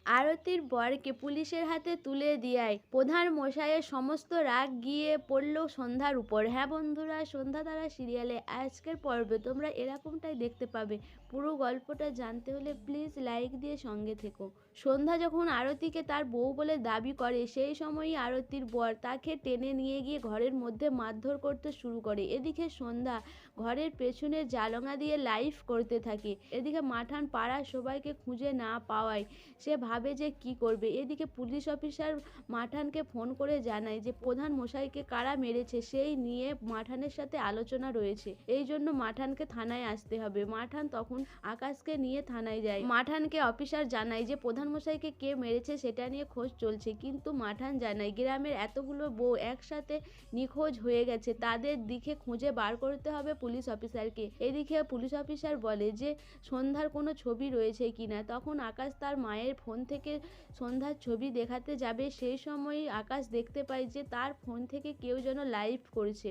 আরতির বরকে পুলিশের হাতে তুলে দেওয়ায় প্রধান মশাইয়ের সমস্ত রাগ গিয়ে পড়ল সন্ধ্যার উপর। হ্যাঁ বন্ধুরা, সন্ধ্যাতারা সিরিয়ালে আজকের পর্বে তোমরা এরকমটাই দেখতে পাবে। পুরো গল্পটা জানতে হলে প্লিজ লাইক দিয়ে সঙ্গে থেকো। সন্ধ্যা যখন আরতিকে তার বউ বলে দাবি করে, সেই সময়ই আরতির বর তাকে টেনে নিয়ে গিয়ে ঘরের মধ্যে মারধর করতে শুরু করে। এদিকে সন্ধ্যা ঘরের পেছনে জালনা দিয়ে লাইভ করতে থাকে। এদিকে মাঠান পাড়ার সবাইকে খুঁজে না পাওয়ায় সে ভাবে যে কি করবে। এদিকে পুলিশ অফিসার মাঠানকে ফোন করে জানায় যে প্রধান মশাইকে কারা মেরেছে সেই নিয়ে মাঠানের সাথে আলোচনা রয়েছে, এই জন্য মাঠানকে থানায় আসতে হবে। মাঠান তখন আকাশকে নিয়ে থানায় যায়। মাঠানকে অফিসার জানায় যে প্রধান মশাইকে কে মেরেছে সেটা নিয়ে খোঁজ চলছে, কিন্তু মাঠান জানায় গ্রামের এতগুলো বউ একসাথে নিখোঁজ হয়ে গেছে, তাদের দিকে খুঁজে বার করতে হবে পুলিশ অফিসারকে। এদিকে পুলিশ অফিসার বলে যে সন্ধ্যার কোনো ছবি রয়েছে কিনা। তখন আকাশ তার মায়ের ফোন থেকে সন্ধ্যার ছবি দেখাতে যাবে, সেই সময়ই আকাশ দেখতে পায় যে তার ফোন থেকে কেউ যেন লাইভ করছে।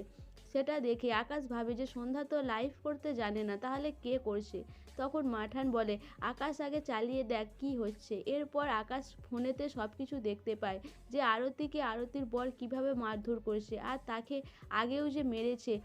সেটা দেখে আকাশ ভাবে যে সন্ধ্যা তো লাইভ করতে জানে না, তাহলে কে করছে। তখন মাঠান বলে আকাশ আগে চালিয়ে দেখ কি হচ্ছে। এরপর আকাশ ফোনেতে সব কিছু দেখতে পায় যে আরতিকে আরতির বর কিভাবে মারধর করছে, আর তাকে আগেও যে মেরেছে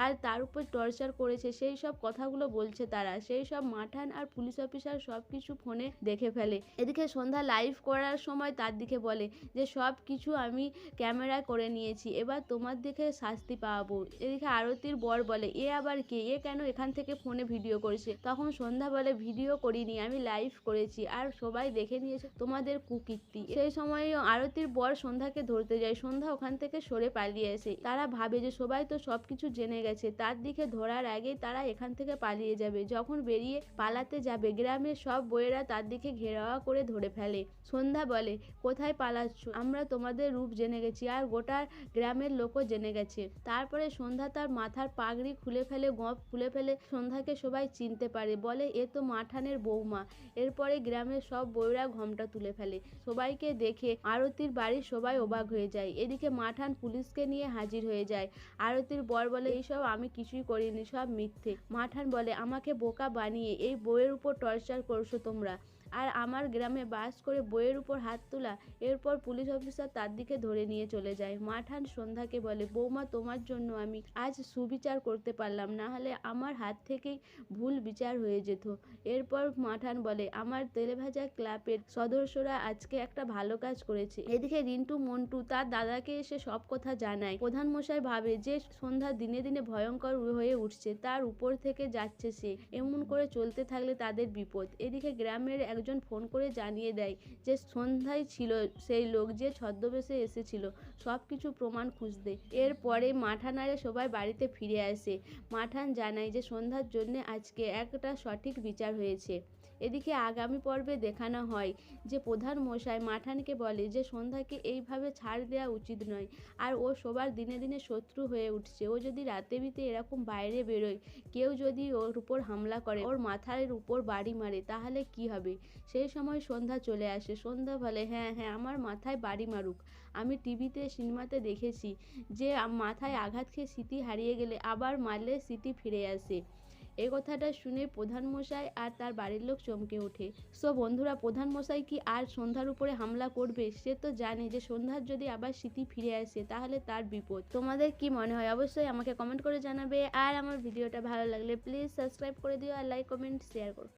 আর তার উপর টর্চার করেছে, সেই সব কথাগুলো বলছে তারা। সেই সব মাঠান আর পুলিশ অফিসার সব কিছু ফোনে দেখে ফেলে। এদিকে সন্ধ্যা লাইভ করার সময় তার দিকে বলে যে সব কিছু আমি ক্যামেরায় করে নিয়েছি, এবার তোমার দিকে শাস্তি পাবো। এদিকে আরতির বর বলে এ আবার কে, এ কেন এখান থেকে ফোনে ভিডিও করছে। তখন সন্ধ্যা বলে ভিডিও করিনি, আমি লাইভ করেছি আর সবাই দেখে নিয়েছে তোমাদের কুকীর্তি। সেই সময় আরতির বর সন্ধ্যাকে ধরতে যায়। সন্ধ্যা ওখান থেকে সরে পালিয়ে আসে। তারা ভাবে যে সবাই তো সবকিছু জেনে গেছে, তার দিকে ধরার আগেই তারা এখান থেকে পালিয়ে যাবে। যখন বেরিয়ে পালাতে যাবে, গ্রামের সব বউয়েরা তার দিকে ঘেরাওয়া করে ধরে ফেলে। সন্ধ্যা বলে কোথায় পালাচ্ছ, আমরা তোমাদের রূপ জেনে গেছি আর গোটা গ্রামের লোকও জেনে গেছে। তারপরে সন্ধ্যা তার মাথার পাগড়ি খুলে ফেলে, গপ খুলে ফেলে। সন্ধ্যাকে সবাই চিনতে পারে, বলে এ তো মাঠানের বৌমা। এরপরে গ্রামের সব বউয়েরা ঘোমটা তুলে ফেলে। সবাইকে দেখে আরতির বাড়ির সবাই অবাক হয়ে যায়। এদিকে মাঠান পুলিশকে নিয়ে হাজির হয়ে যায়। আরতির বর বলে এইসব আমি কিছুই করিনি, সব মিথ্যে। মাঠান বলে আমাকে বোকা বানিয়ে এই বউয়ের উপর টর্চার করছো তোমরা, আর আমার গ্রামে বাস করে বইয়ের উপর হাত তোলা। এরপর পুলিশ অফিসার তার দিকে ধরে নিয়ে চলে যায়। মাঠান সন্ধ্যাকে বলে বৌমা তোমার জন্য আমি আজ সুবিচার করতে পারলাম, না হলে আমার হাত থেকেই ভুল বিচার হয়ে যেত। এরপর মাঠান বলে আমার তেলেভাজা ক্লাবের সদস্যরা আজকে একটা ভালো কাজ করেছে। এদিকে রিন্টু মন্টু তার দাদাকে এসে সব কথা জানায়। প্রধান মশাই ভাবে যে সন্ধ্যা দিনে দিনে ভয়ঙ্কর হয়ে উঠছে, তার উপর থেকে যাচ্ছে সে, এমন করে চলতে থাকলে তাদের বিপদ। এদিকে গ্রামের একজন ফোন করে জানিয়ে দেয় যে সন্ধ্যায় ছিল সেই লোক যে ছদ্মবেশে এসেছিল সব কিছু প্রমাণ খুঁজতে। এরপরে মাঠানারে সবাই বাড়িতে ফিরে আসে। মাঠান জানায় যে সন্ধ্যার জন্য আজকে একটা সঠিক বিচার হয়েছে। এদিকে আগামী পর্বে দেখানো হয় যে প্রধান মশাই মাঠানকে বলে যে সন্ধ্যাকে এইভাবে ছাড় দেওয়া উচিত নয়, আর ও সবার দিনে দিনে শত্রু হয়ে উঠছে। ও যদি রাতে বিতে এরকম বাইরে বেরোয়, কেউ যদি ওর উপর হামলা করে, ওর মাথার উপর বাড়ি মারে, তাহলে কি হবে। সেই সময় সন্ধ্যা চলে আসে। সন্ধ্যা বলে হ্যাঁ হ্যাঁ আমার মাথায় বাড়ি মারুক, আমি টিভিতে সিনেমাতে দেখেছি যে মাথায় আঘাত খেয়ে স্মৃতি হারিয়ে গেলে আবার মারলে স্মৃতি ফিরে আসে। এই কথাটা শুনে প্রধান মশাই আর তার বাড়ির লোক চমকে ওঠে। সো বন্ধুরা, প্রধান মশাই কি আর সন্ধ্যার উপরে হামলা করবে? সে তো জানে যে সন্ধ্যার যদি আবার স্মৃতি ফিরে আসে তাহলে তার বিপদ। তোমাদের কি মনে হয় অবশ্যই আমাকে কমেন্ট করে জানাবে। আর আমার ভিডিওটা ভালো লাগলে প্লিজ সাবস্ক্রাইব করে দিও আর লাইক কমেন্ট শেয়ার করো।